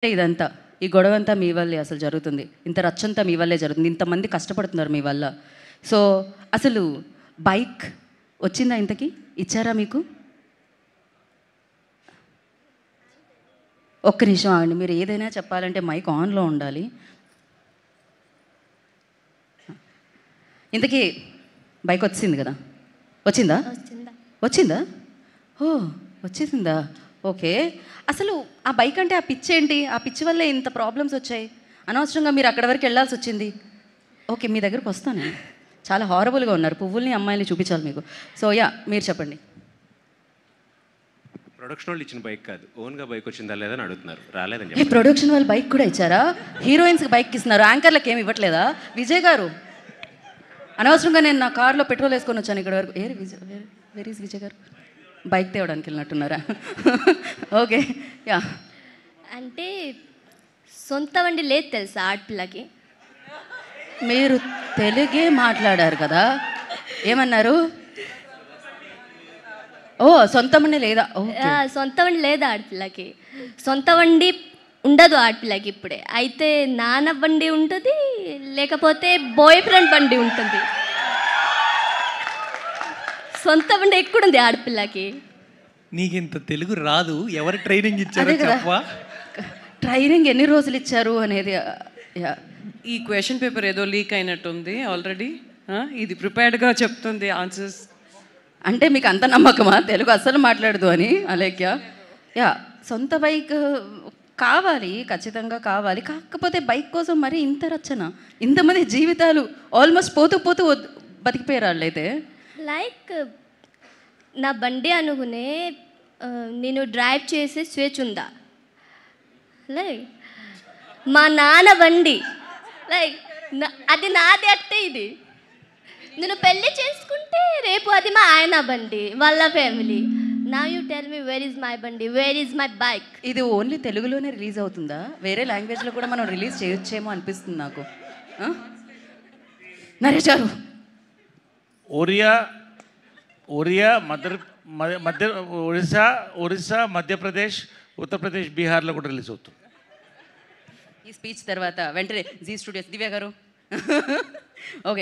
ఇదంతా ఈ గొడవంతా మీ వల్లే అసలు జరుగుతుంది. ఇంత రచ్చంతా మీ వల్లే జరుగుతుంది. ఇంతమంది కష్టపడుతున్నారు మీ వల్ల. సో అసలు బైక్ వచ్చిందా ఇంతకి? ఇచ్చారా మీకు? ఒక్క నిమిషం ఆగండి. మీరు ఏదైనా చెప్పాలంటే మైక్ ఆన్లో ఉండాలి. ఇంతకీ బైక్ వచ్చింది కదా? వచ్చిందా? వచ్చిందా? ఓ వచ్చేసిందా? ఓకే. అసలు ఆ బైక్ అంటే ఆ పిచ్ ఏంటి? ఆ పిచ్ వల్లే ఇంత ప్రాబ్లమ్స్ వచ్చాయి. అనవసరంగా మీరు అక్కడి వరకు వెళ్ళాల్సి వచ్చింది. ఓకే, మీ దగ్గరకు వస్తాను. చాలా హారబుల్గా ఉన్నారు. పువ్వుల్ని అమ్మాయిని చూపించాలి మీకు. సో మీరు చెప్పండి. ప్రొడక్షన్ వాళ్ళు ఇచ్చిన బైక్ కాదు, ఓన్గా బైక్ వచ్చిందా లేదని అడుగుతున్నారు. రాలేదని ప్రొడక్షన్ వాళ్ళు బైక్ కూడా ఇచ్చారా? హీరోయిన్స్కి బైక్ ఇస్తున్నారు, యాంకర్లకు ఏమి ఇవ్వట్లేదా? విజయ్ గారు, అనవసరంగా నేను నా కార్లో పెట్రోల్ వేసుకొని వచ్చాను ఇక్కడ వరకు. వెరీ విజయ్ గారు బైక్ తేవడానికి వెళ్ళినట్టున్నారా? ఓకే అంటే సొంత వండి లేదు తెలుసా ఆడపిల్లకి? మీరు తెలుగే మాట్లాడారు కదా, ఏమన్నారు? ఓ సొంత వండి లేదా? సొంత వండి లేదు ఆడపిల్లకి. సొంత వండి ఉండదు ఆడపిల్లకి ఇప్పుడే. అయితే నాన్న బండి ఉంటుంది, లేకపోతే బాయ్ ఫ్రెండ్ బండి ఉంటుంది. సొంత బండి ఎక్కడుంది ఆడపిల్లకి? నీకు ఇంత తెలుగు రాదు, ఎవరు ట్రైనింగ్ ఇచ్చారు చెప్పవా? ట్రైనింగ్ ఎన్ని రోజులు ఇచ్చారు అనేది. ఈ క్వశ్చన్ పేపర్ ఏదో లీక్ అయినట్టుంది ఆల్రెడీ. ఇది ప్రిపేర్డ్గా చెప్తుంది ఆన్సర్స్. అంటే మీకు అంత నమ్మకమా తెలుగు అస్సలు మాట్లాడదు అని? అలేఖ్య సొంత బైక్ కావాలి, ఖచ్చితంగా కావాలి. కాకపోతే బైక్ కోసం మరి ఇంత రచన, ఇంతమంది జీవితాలు ఆల్మోస్ట్ పోతూ పోతూ బతికిపోయారు వాళ్ళైతే. లైక్ నా బండి అనుకునే నేను డ్రైవ్ చేసే స్వేచ్ఛ ఉందా? లైక్ మా నాన్న బండి, లైక్ అది నాది అంటే ఇది. నేను పెళ్ళి చేసుకుంటే రేపు అది మా ఆయన బండి, వాళ్ళ ఫ్యామిలీ. నా you tell me where is my బండి, వేర్ ఈజ్ మై బైక్? ఇది ఓన్లీ తెలుగులోనే రిలీజ్ అవుతుందా? వేరే లాంగ్వేజ్లో కూడా మనం రిలీజ్ చేయొచ్చేమో అనిపిస్తుంది నాకు. నరేష్ గారు, ఒరిస్సా, మధ్యప్రదేశ్, ఉత్తరప్రదేశ్, బీహార్లో కూడా రిలీజ్ అవుతుంది. ఈ స్పీచ్ తర్వాత వెంటనే జీ స్టూడియోస్ దివ్య గారు. ఓకే.